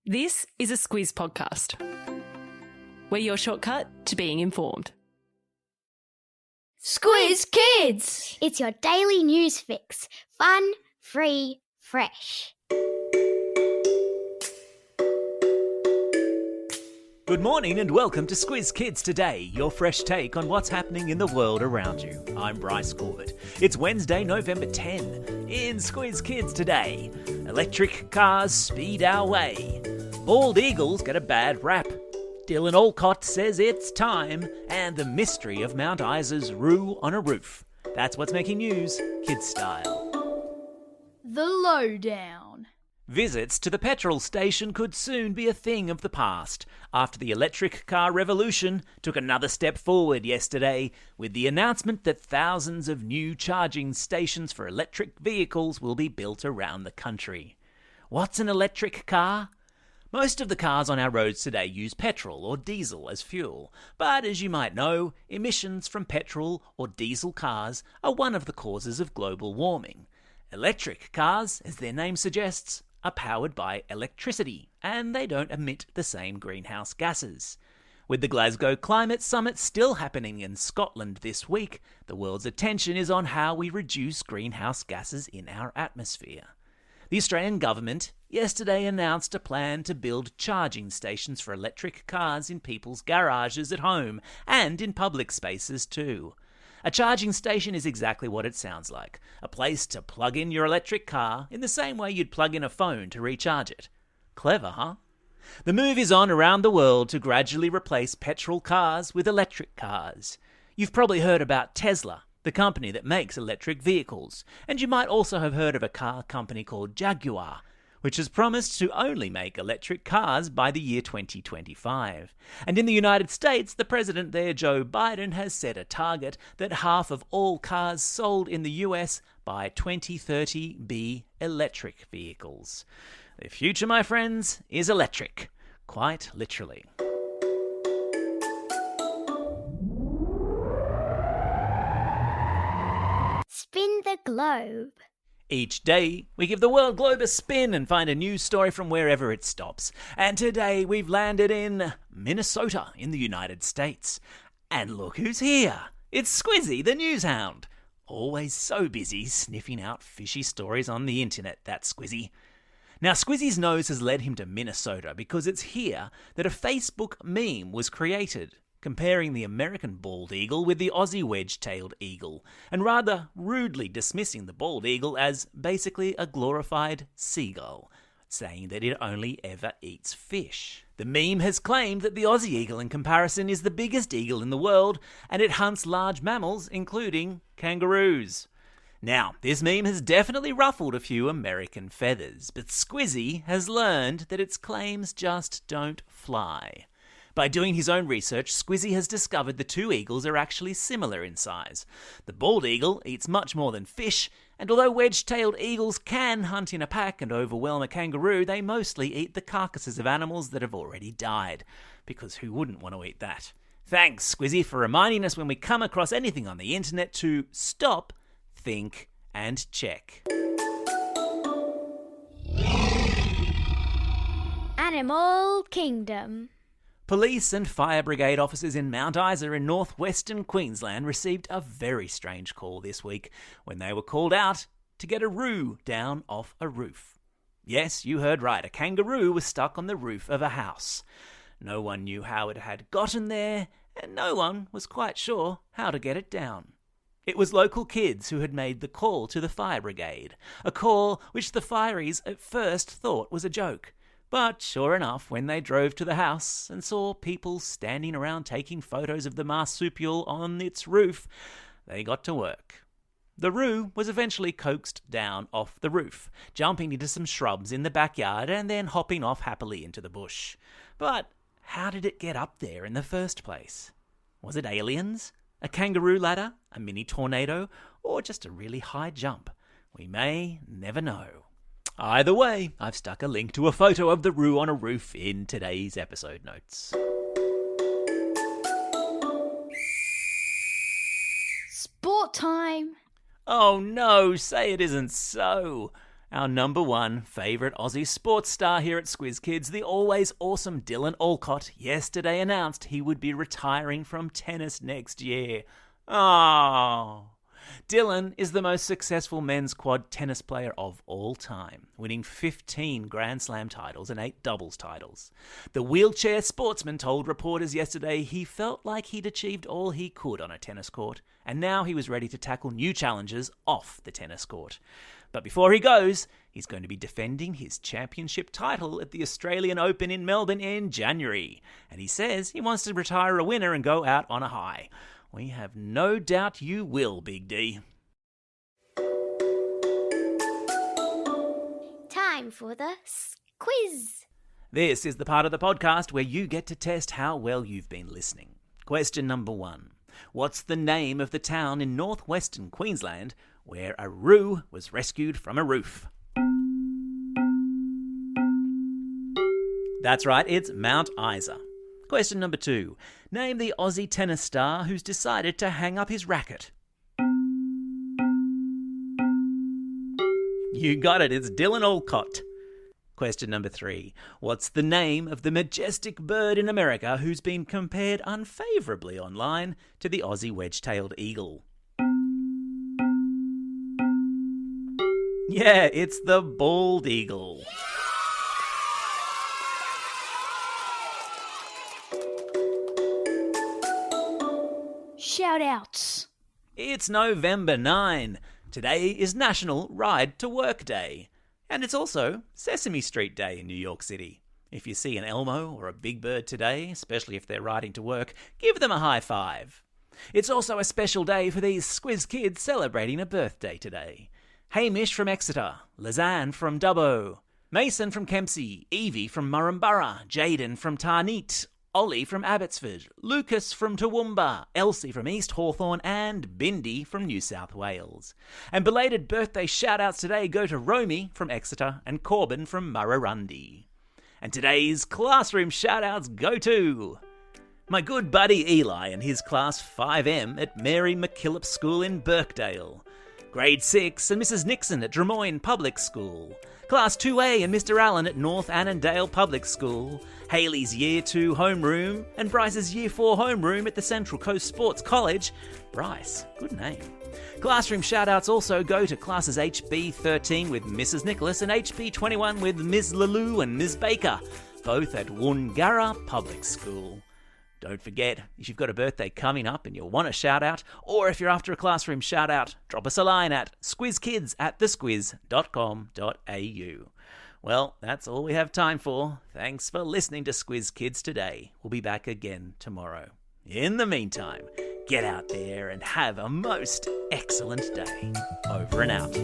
This is a Squiz podcast. We're your shortcut to being informed. Squiz Kids! It's your daily news fix. Fun, free, fresh. Good morning and welcome to Squiz Kids Today, your fresh take on what's happening in the world around you. I'm Bryce Corbett. It's Wednesday, November 10. In Squiz Kids Today, electric cars speed our way. Bald eagles get a bad rap. Dylan Alcott says it's time, and the mystery of Mount Isa's roo on a roof. That's what's making news, kids style. The lowdown. Visits to the petrol station could soon be a thing of the past, after the electric car revolution took another step forward yesterday with the announcement that thousands of new charging stations for electric vehicles will be built around the country. What's an electric car? Most of the cars on our roads today use petrol or diesel as fuel, but as you might know, emissions from petrol or diesel cars are one of the causes of global warming. Electric cars, as their name suggests, are powered by electricity, and they don't emit the same greenhouse gases. With the Glasgow Climate Summit still happening in Scotland this week, the world's attention is on how we reduce greenhouse gases in our atmosphere. The Australian government yesterday announced a plan to build charging stations for electric cars in people's garages at home and in public spaces too. A charging station is exactly what it sounds like, a place to plug in your electric car in the same way you'd plug in a phone to recharge it. Clever, huh? The move is on around the world to gradually replace petrol cars with electric cars. You've probably heard about Tesla, the company that makes electric vehicles, and you might also have heard of a car company called Jaguar, which has promised to only make electric cars by the year 2025. And in the United States, the president there, Joe Biden, has set a target that half of all cars sold in the US by 2030 be electric vehicles. The future, my friends, is electric, quite literally. Spin the globe. Each day, we give the world globe a spin and find a news story from wherever it stops. And today, we've landed in Minnesota in the United States. And look who's here. It's Squizzy, the news hound. Always so busy sniffing out fishy stories on the internet, that Squizzy. Now, Squizzy's nose has led him to Minnesota because it's here that a Facebook meme was created, comparing the American bald eagle with the Aussie wedge-tailed eagle, and rather rudely dismissing the bald eagle as basically a glorified seagull, saying that it only ever eats fish. The meme has claimed that the Aussie eagle in comparison is the biggest eagle in the world, and it hunts large mammals, including kangaroos. Now, this meme has definitely ruffled a few American feathers, but Squizzy has learned that its claims just don't fly. By doing his own research, Squizzy has discovered the two eagles are actually similar in size. The bald eagle eats much more than fish, and although wedge-tailed eagles can hunt in a pack and overwhelm a kangaroo, they mostly eat the carcasses of animals that have already died, because who wouldn't want to eat that? Thanks, Squizzy, for reminding us when we come across anything on the internet to stop, think, and check. Animal Kingdom. Police and fire brigade officers in Mount Isa in northwestern Queensland received a very strange call this week when they were called out to get a roo down off a roof. Yes, you heard right, a kangaroo was stuck on the roof of a house. No one knew how it had gotten there, and no one was quite sure how to get it down. It was local kids who had made the call to the fire brigade, a call which the fireys at first thought was a joke. But sure enough, when they drove to the house and saw people standing around taking photos of the marsupial on its roof, they got to work. The roo was eventually coaxed down off the roof, jumping into some shrubs in the backyard and then hopping off happily into the bush. But how did it get up there in the first place? Was it aliens? A kangaroo ladder? A mini tornado? Or just a really high jump? We may never know. Either way, I've stuck a link to a photo of the roo on a roof in today's episode notes. Sport time. Oh no, say it isn't so. Our number one favourite Aussie sports star here at Squiz Kids, the always awesome Dylan Alcott, yesterday announced he would be retiring from tennis next year. Oh. Dylan is the most successful men's quad tennis player of all time, winning 15 Grand Slam titles and 8 doubles titles. The wheelchair sportsman told reporters yesterday he felt like he'd achieved all he could on a tennis court, and now he was ready to tackle new challenges off the tennis court. But before he goes, he's going to be defending his championship title at the Australian Open in Melbourne in January, and he says he wants to retire a winner and go out on a high. We have no doubt you will, Big D. Time for the quiz. This is the part of the podcast where you get to test how well you've been listening. Question number 1. What's the name of the town in northwestern Queensland where a roo was rescued from a roof? That's right, it's Mount Isa. Question number 2. Name the Aussie tennis star who's decided to hang up his racket. You got it, it's Dylan Alcott. Question number 3. What's the name of the majestic bird in America who's been compared unfavourably online to the Aussie wedge-tailed eagle? Yeah, it's the bald eagle. Shout outs. It's November 9. Today is National Ride to Work Day. And it's also Sesame Street Day in New York City. If you see an Elmo or a Big Bird today, especially if they're riding to work, give them a high five. It's also a special day for these Squiz Kids celebrating a birthday today. Hamish from Exeter, Lizanne from Dubbo, Mason from Kempsey, Evie from Murrumburra, Jaden from Tarneet, Ollie from Abbotsford, Lucas from Toowoomba, Elsie from East Hawthorn, and Bindi from New South Wales. And belated birthday shout-outs today go to Romy from Exeter and Corbin from Murrurundi. And today's classroom shout-outs go to my good buddy Eli and his class 5M at Mary MacKillop School in Birkdale, Grade 6 and Mrs Nixon at Drummoyne Public School, Class 2A and Mr Allen at North Annandale Public School, Hayley's Year 2 homeroom and Bryce's Year 4 homeroom at the Central Coast Sports College. Bryce, good name. Classroom shout-outs also go to classes HB 13 with Mrs Nicholas and HB 21 with Ms Lalou and Ms Baker, both at Woongarra Public School. Don't forget, if you've got a birthday coming up and you'll want a shout-out, or if you're after a classroom shout-out, drop us a line at squizkids@thesquiz.com.au. Well, that's all we have time for. Thanks for listening to Squiz Kids today. We'll be back again tomorrow. In the meantime, get out there and have a most excellent day. Over and out.